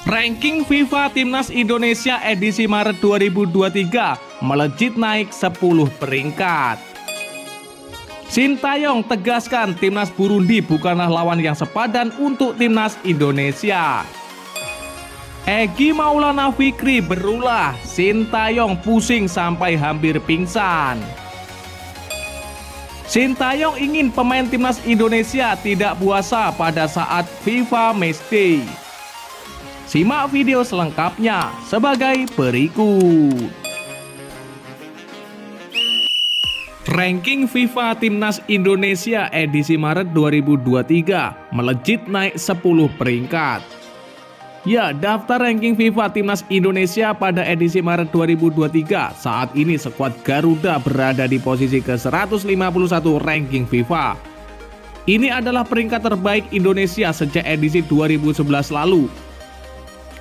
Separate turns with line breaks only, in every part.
Ranking FIFA Timnas Indonesia edisi Maret 2023 melejit naik 10 peringkat. Sintayong tegaskan Timnas Burundi bukanlah lawan yang sepadan untuk Timnas Indonesia. Egy Maulana Fikri berulah, Sintayong pusing sampai hampir pingsan. Sintayong ingin pemain Timnas Indonesia tidak puasa pada saat FIFA Matchday. Simak video selengkapnya sebagai berikut. Ranking FIFA Timnas Indonesia edisi Maret 2023 melejit naik 10 peringkat. Ya, daftar ranking FIFA Timnas Indonesia pada edisi Maret 2023 saat ini skuad Garuda berada di posisi ke-151 ranking FIFA. Ini adalah peringkat terbaik Indonesia sejak edisi 2011 lalu.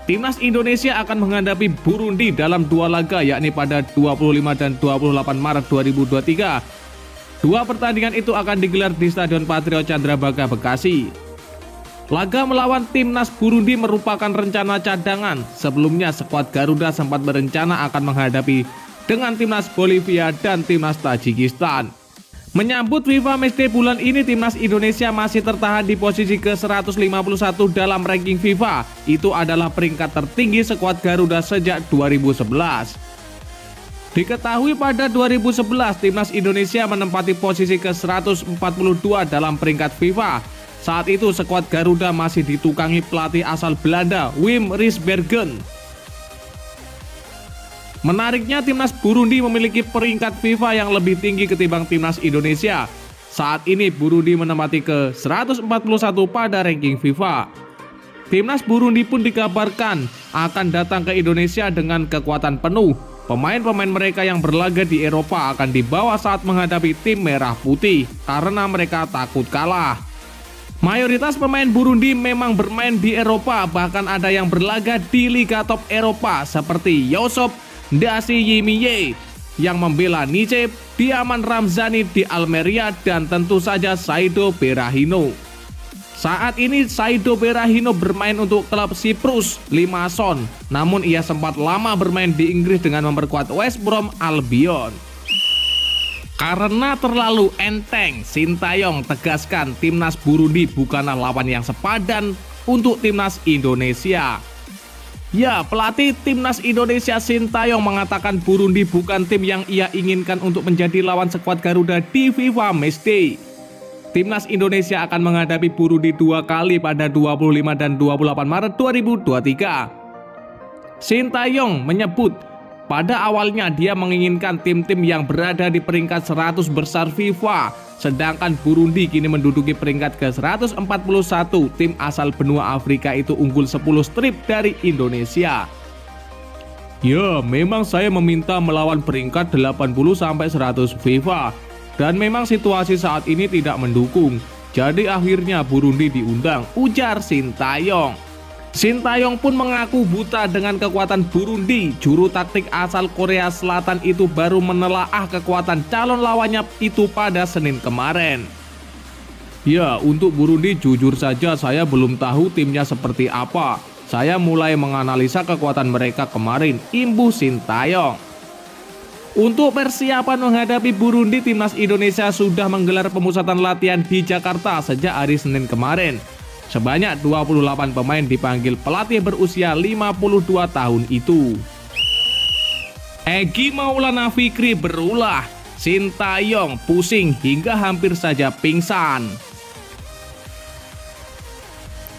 Timnas Indonesia akan menghadapi Burundi dalam dua laga, yakni pada 25 dan 28 Maret 2023. Dua pertandingan itu akan digelar di Stadion Patriot Candrabaga, Bekasi. Laga melawan Timnas Burundi merupakan rencana cadangan. Sebelumnya skuad Garuda sempat berencana akan menghadapi dengan Timnas Bolivia dan Timnas Tajikistan. Menyambut FIFA Matchday bulan ini, Timnas Indonesia masih tertahan di posisi ke-151 dalam ranking FIFA. Itu adalah peringkat tertinggi skuad Garuda sejak 2011. Diketahui pada 2011, Timnas Indonesia menempati posisi ke-142 dalam peringkat FIFA. Saat itu skuad Garuda masih ditukangi pelatih asal Belanda, Wim Risbergen. Menariknya, Timnas Burundi memiliki peringkat FIFA yang lebih tinggi ketimbang Timnas Indonesia. Saat ini Burundi menempati ke-141 pada ranking FIFA. Timnas Burundi pun dikabarkan akan datang ke Indonesia dengan kekuatan penuh. Pemain-pemain mereka yang berlaga di Eropa akan dibawa saat menghadapi tim merah putih karena mereka takut kalah. Mayoritas pemain Burundi memang bermain di Eropa, bahkan ada yang berlaga di Liga Top Eropa seperti Yosop Ndasiyimiye yang membela Nice, Diaman Ramzani di Almeria, dan tentu saja Saido Berahino. Saat ini Saido Berahino bermain untuk klub Siprus Limassol, namun ia sempat lama bermain di Inggris dengan memperkuat West Brom Albion. Karena terlalu enteng, Sintayong tegaskan Timnas Burundi bukanlah lawan yang sepadan untuk Timnas Indonesia. Ya, pelatih Timnas Indonesia Sintayong mengatakan Burundi bukan tim yang ia inginkan untuk menjadi lawan skuad Garuda di FIFA Matchday. Timnas Indonesia akan menghadapi Burundi dua kali pada 25 dan 28 Maret 2023. Sintayong menyebut pada awalnya dia menginginkan tim-tim yang berada di peringkat 100 besar FIFA, sedangkan Burundi kini menduduki peringkat ke-141. Tim asal benua Afrika itu unggul 10 strip dari Indonesia. Ya, memang saya meminta melawan peringkat 80-100 FIFA, dan memang situasi saat ini tidak mendukung. Jadi akhirnya Burundi diundang, ujar Sintayong. Sintayong pun mengaku buta dengan kekuatan Burundi. Juru taktik asal Korea Selatan itu baru menelaah kekuatan calon lawannya itu pada Senin kemarin. Ya, untuk Burundi jujur saja saya belum tahu timnya seperti apa. Saya mulai menganalisa kekuatan mereka kemarin, imbuh Sintayong. Untuk persiapan menghadapi Burundi, Timnas Indonesia sudah menggelar pemusatan latihan di Jakarta sejak hari Senin kemarin. Sebanyak 28 pemain dipanggil pelatih berusia 52 tahun itu. Egy Maulana Fikri berulah, Sintayong pusing hingga hampir saja pingsan.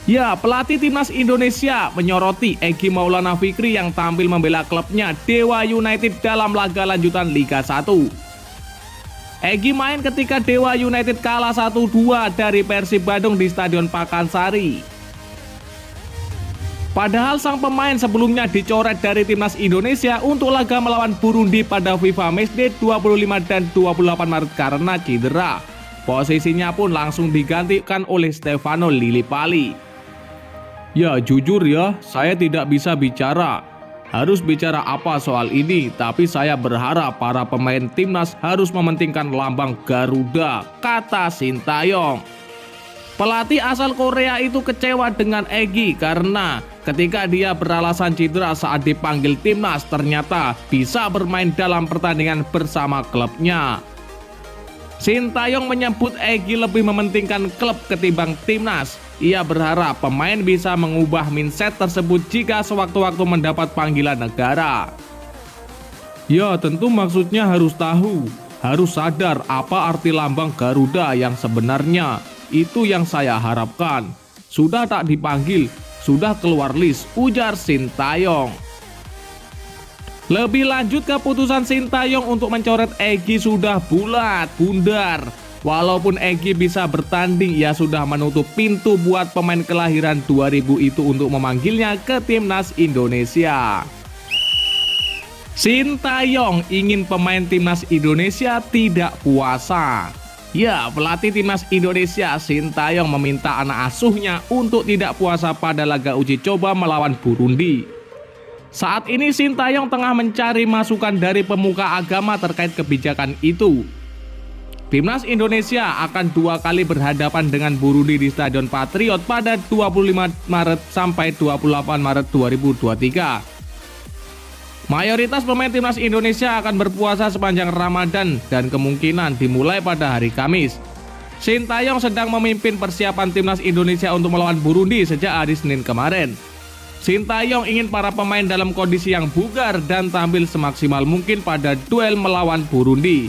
Ya, pelatih Timnas Indonesia menyoroti Egy Maulana Fikri yang tampil membela klubnya Dewa United dalam laga lanjutan Liga 1. Egy main ketika Dewa United kalah 1-2 dari Persib Bandung di Stadion Pakansari. Padahal sang pemain sebelumnya dicoret dari Timnas Indonesia untuk laga melawan Burundi pada FIFA Matchday 25 dan 28 Maret karena cedera. Posisinya pun langsung digantikan oleh Stefano Lillipali. Ya, jujur ya, saya tidak bisa bicara. Harus bicara apa soal ini, tapi saya berharap para pemain timnas harus mementingkan lambang Garuda, kata Sintayong. Pelatih asal Korea itu kecewa dengan Egy karena ketika dia beralasan cedera saat dipanggil timnas ternyata bisa bermain dalam pertandingan bersama klubnya. Sintayong menyebut Egy lebih mementingkan klub ketimbang timnas. Ia berharap pemain bisa mengubah mindset tersebut jika sewaktu-waktu mendapat panggilan negara. Ya, tentu maksudnya harus tahu, harus sadar apa arti lambang Garuda yang sebenarnya. Itu yang saya harapkan. Sudah tak dipanggil, sudah keluar list, ujar Sintayong. Lebih lanjut, keputusan Sintayong untuk mencoret Egy sudah bulat, bundar. Walaupun Egy bisa bertanding, ia sudah menutup pintu buat pemain kelahiran 2000 itu untuk memanggilnya ke timnas Indonesia. Sintayong ingin pemain timnas Indonesia tidak puasa. Ya, pelatih timnas Indonesia Sintayong meminta anak asuhnya untuk tidak puasa pada laga uji coba melawan Burundi. Saat ini Sintayong tengah mencari masukan dari pemuka agama terkait kebijakan itu. Timnas Indonesia akan 2 kali berhadapan dengan Burundi di Stadion Patriot pada 25 Maret sampai 28 Maret 2023. Mayoritas pemain timnas Indonesia akan berpuasa sepanjang Ramadan dan kemungkinan dimulai pada hari Kamis. Sintayong sedang memimpin persiapan timnas Indonesia untuk melawan Burundi sejak hari Senin kemarin. Sintayong ingin para pemain dalam kondisi yang bugar dan tampil semaksimal mungkin pada duel melawan Burundi.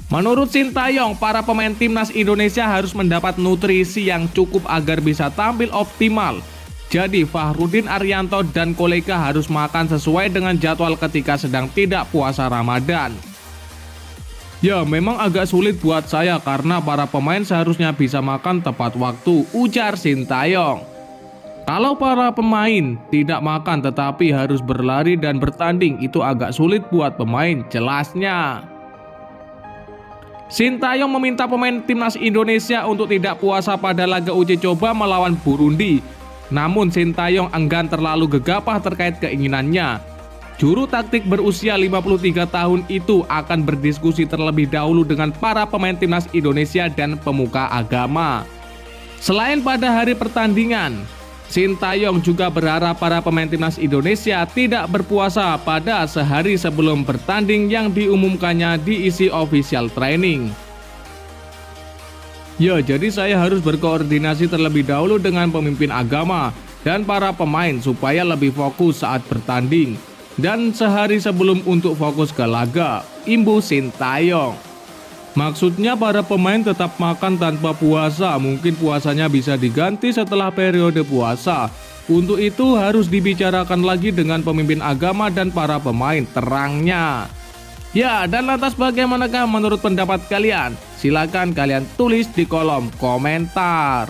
Menurut Sintayong, para pemain timnas Indonesia harus mendapat nutrisi yang cukup agar bisa tampil optimal. Jadi Fahrudin Arianto dan kolega harus makan sesuai dengan jadwal ketika sedang tidak puasa Ramadan. Ya, memang agak sulit buat saya karena para pemain seharusnya bisa makan tepat waktu, ujar Sintayong. Kalau para pemain tidak makan tetapi harus berlari dan bertanding, itu agak sulit buat pemain, jelasnya. Sintayong meminta pemain timnas Indonesia untuk tidak puasa pada laga uji coba melawan Burundi. Namun Sintayong enggan terlalu gegabah terkait keinginannya. Juru taktik berusia 53 tahun itu akan berdiskusi terlebih dahulu dengan para pemain timnas Indonesia dan pemuka agama. Selain pada hari pertandingan, Sintayong juga berharap para pemain timnas Indonesia tidak berpuasa pada sehari sebelum bertanding yang diumumkannya diisi official training. Ya, jadi saya harus berkoordinasi terlebih dahulu dengan pemimpin agama dan para pemain supaya lebih fokus saat bertanding dan sehari sebelum untuk fokus ke laga, imbu Sintayong. Maksudnya para pemain tetap makan tanpa puasa, mungkin puasanya bisa diganti setelah periode puasa. Untuk itu harus dibicarakan lagi dengan pemimpin agama dan para pemain, terangnya. Ya, dan lantas bagaimanakah menurut pendapat kalian? Silakan kalian tulis di kolom komentar.